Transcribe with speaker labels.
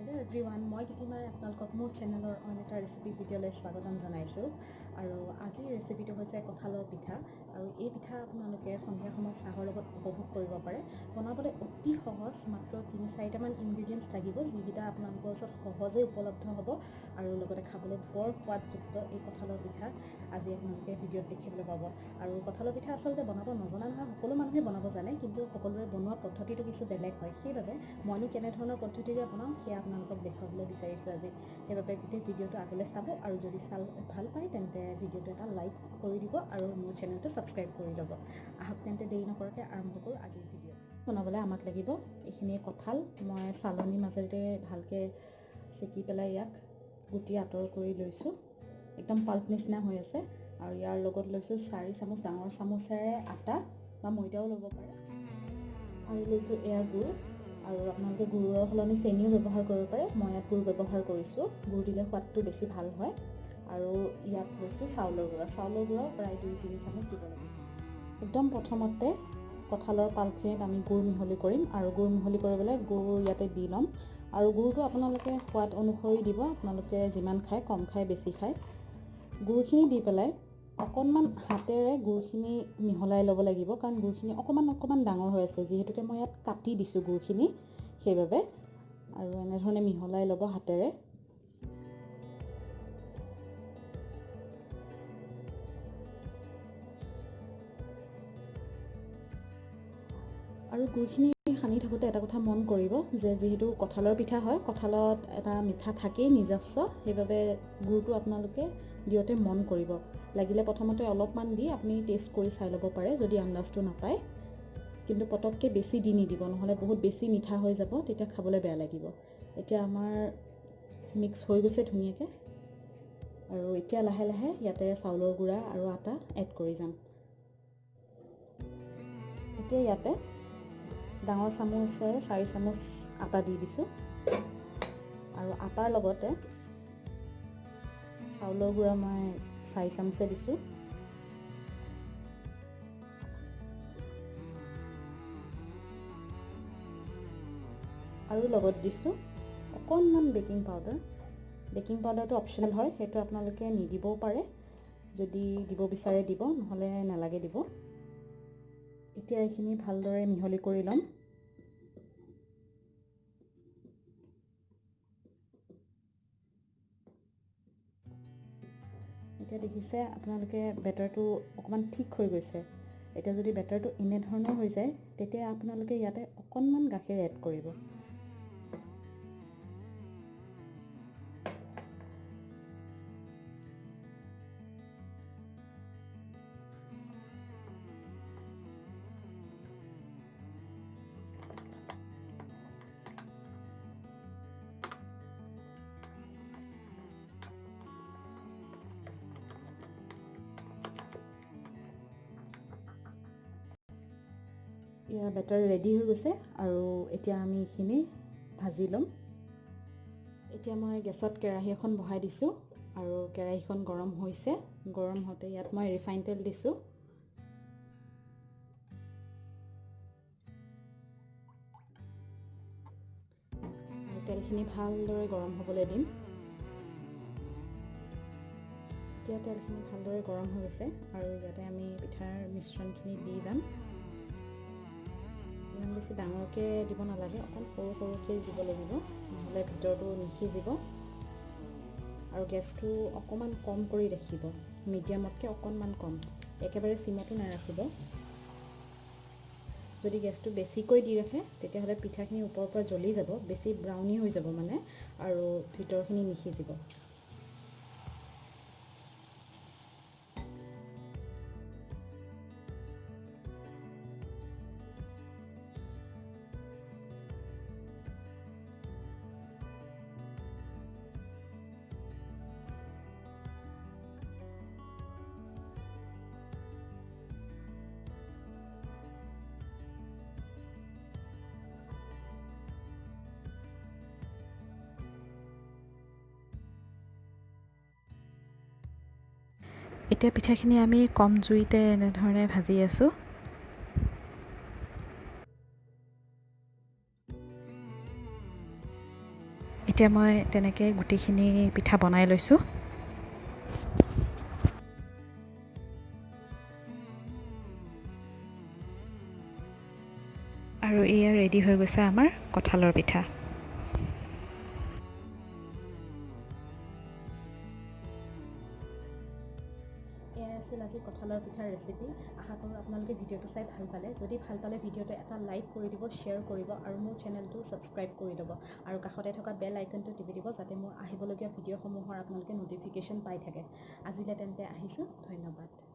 Speaker 1: Hello everyone, মই গীতিমাই আপোনালোকক মোৰ চেনেলৰ অন এটা ৰেচিপি ভিডিঅ'লৈ স্বাগতম জনাইছোঁ আৰু আজিৰ ৰেচিপিটো হৈছে কঁঠালৰ পিঠা আৰু এই পিঠা আপোনালোকে সন্ধিয়া সময়ত চাহৰ লগত উপভোগ কৰিব পাৰে। বনাবলৈ অতি সহজ, মাত্ৰ 3-4টামান ইনগ্ৰিডিয়েণ্টছ লাগিব যিকেইটা আপোনালোকৰ ওচৰত সহজে উপলব্ধ হ'ব আৰু লগতে খাবলৈ বৰ সোৱাদযুক্ত এই কঁঠালৰ পিঠা আজি আপোনালোকে ভিডিঅ'ত দেখিবলৈ পাব। আৰু কঁঠালৰ পিঠা আচলতে বনাব নজনা নহয়, সকলো মানুহে বনাব জানে, কিন্তু সকলোৰে বনোৱা পদ্ধতিটো কিছু বেলেগ হয়। সেইবাবে মইনো কেনেধৰণৰ পদ্ধতিৰে বনাওঁ সেয়া আপোনালোকক দেখুৱাবলৈ বিচাৰিছোঁ আজি। সেইবাবে গোটেই ভিডিঅ'টো আগলৈ চাব আৰু যদি ভাল পায় তেন্তে ভিডিঅ'টো এটা লাইক কৰি দিব আৰু মোৰ চেনেলটো ছাবস্ক্ৰাইব কৰি ল'ব। আহক তেন্তে দেৰি নকৰাকৈ আৰম্ভ কৰোঁ আজিৰ ভিডিঅ'। বনাবলৈ আমাক লাগিব এইখিনি কঁঠাল। মই চালনীৰ মাজেৰে ভালকৈ চেকি পেলাই ইয়াক গুটি আঁতৰ কৰি লৈছোঁ। একদম পাল্প নিচিনা হৈ আছে আৰু ইয়াৰ লগত লৈছোঁ 4 চামুচ ডাঙৰ চামুচেৰে আটা বা ময়দাও ল'ব পাৰে আৰু লৈছোঁ এয়া গুড়। আৰু আপোনালোকে গুড়ৰ সলনি চেনিও ব্যৱহাৰ কৰিব পাৰে। মই ইয়াত গুড় ব্যৱহাৰ কৰিছোঁ, গুড় দিলে সোৱাদটো বেছি ভাল হয়। আৰু ইয়াত লৈছোঁ চাউলৰ গুড়াও প্ৰায় 2-3 চামুচ দিব লাগিব। একদম প্ৰথমতে কঁঠালৰ পাল্পখিনিত আমি গুড় মিহলি কৰিম আৰু গুড় মিহলি কৰিবলৈ গুড় ইয়াতে দি ল'ম। আৰু গুড়টো আপোনালোকে সোৱাদ অনুসৰি দিব, আপোনালোকে যিমান খায়, কম খায় বেছি খায়। গুড়খিনি দি পেলাই অকণমান হাতেৰে গুড়খিনি মিহলাই ল'ব লাগিব, কাৰণ গুড়খিনি অকণমান ডাঙৰ হৈ আছে, যিহেতুকে মই ইয়াত কাটি দিছোঁ গুড়খিনি সেইবাবে। আৰু এনেধৰণে মিহলাই ল'ব হাতেৰে। আৰু গুড়খিনি সানি থাকোঁতে এটা কথা মন কৰিব যে যিহেতু কঁঠালৰ পিঠা হয়, কঁঠালত এটা মিঠা থাকেই নিজস্ব, সেইবাবে গুড়টো আপোনালোকে দিওঁতে মন কৰিব। লাগিলে প্ৰথমতে অলপমান দি আপুনি টেষ্ট কৰি চাই ল'ব পাৰে যদি আন্দাজটো নাপায়, কিন্তু পটককৈ বেছি দি নিদিব, নহ'লে বহুত বেছি মিঠা হৈ যাব, তেতিয়া খাবলৈ বেয়া লাগিব। এতিয়া আমাৰ মিক্স হৈ গৈছে ধুনীয়াকৈ আৰু এতিয়া লাহে লাহে ইয়াতে চাউলৰ গুড়া আৰু আটা এড কৰি যাম। এতিয়া ইয়াতে ডাঙৰ চামুচেৰে 4 চামুচ আটা দি দিছোঁ আৰু আটাৰ লগতে চাউলৰ গুড়া মই 4 চামুচে দিছোঁ। আৰু লগত দিছোঁ অকণমান বেকিং পাউডাৰ। বেকিং পাউডাৰটো অপশ্যনেল হয়, সেইটো আপোনালোকে নিদিবও পাৰে, যদি দিব বিচাৰে দিব, নহ'লে নালাগে দিব। এতিয়া এইখিনি ভালদৰে মিহলি কৰি ল'ম। এতিয়া দেখিছে আপোনালোকে বেটাৰটো অকণমান ঠিক হৈ গৈছে। এতিয়া যদি বেটাৰটো এনেধৰণৰ হৈ যায়, তেতিয়া আপোনালোকে ইয়াতে অকণমান গাখীৰ এড কৰিব। ইয়াৰ বেটাৰ ৰেডি হৈ গৈছে আৰু এতিয়া আমি এইখিনি ভাজি ল'ম। এতিয়া মই গেছত কেৰাহী এখন বহাই দিছোঁ আৰু কেৰাহীখন গৰম হৈছে। গৰম হওঁতে ইয়াত মই ৰিফাইন তেল দিছোঁ। আৰু তেলখিনি ভালদৰে গৰম হ'বলৈ দিম। এতিয়া তেলখিনি ভালদৰে গৰম হৈ গৈছে আৰু ইয়াতে আমি পিঠাৰ মিশ্ৰণখিনি দি যাম। ইমান বেছি ডাঙৰকৈ দিব নালাগে, অকণ সৰুকৈ দিব লাগিব, নহ'লে ভিতৰটো নিসিজিব। আৰু গেছটো অকণমান কম কৰি ৰাখিব, মিডিয়ামতকৈ অকণমান কম, একেবাৰে চিমতো নাৰাখিব। যদি গেছটো বেছিকৈ দি ৰাখে তেতিয়াহ'লে পিঠাখিনি ওপৰৰ পৰা জ্বলি যাব, বেছি ব্ৰাউনি হৈ যাব মানে, আৰু ভিতৰখিনি নিসিজিব। এতিয়া পিঠাখিনি আমি কম জুইতে এনেধৰণে ভাজি আছোঁ। এতিয়া মই তেনেকৈ গোটেইখিনি পিঠা বনাই লৈছোঁ। আৰু এয়া ৰেডি হৈ গৈছে আমাৰ কঁঠালৰ পিঠা। এয়াই আছিল আজি কঁঠালৰ পিঠাৰ ৰেচিপি। আশা কৰোঁ আপোনালোকে ভিডিঅ'টো চাই ভাল পালে। যদি ভাল পালে ভিডিঅ'টো এটা লাইক কৰি দিব, শ্বেয়াৰ কৰিব আৰু মোৰ চেনেলটো ছাবস্ক্ৰাইব কৰি দিব আৰু কাষতে থকা বেল আইকনটো টিপি দিব, যাতে মোৰ আহিবলগীয়া ভিডিঅ'সমূহৰ আপোনালোকে ন'টিফিকেশ্যন পাই থাকে। আজিলৈ তেন্তে আহিছোঁ, ধন্যবাদ।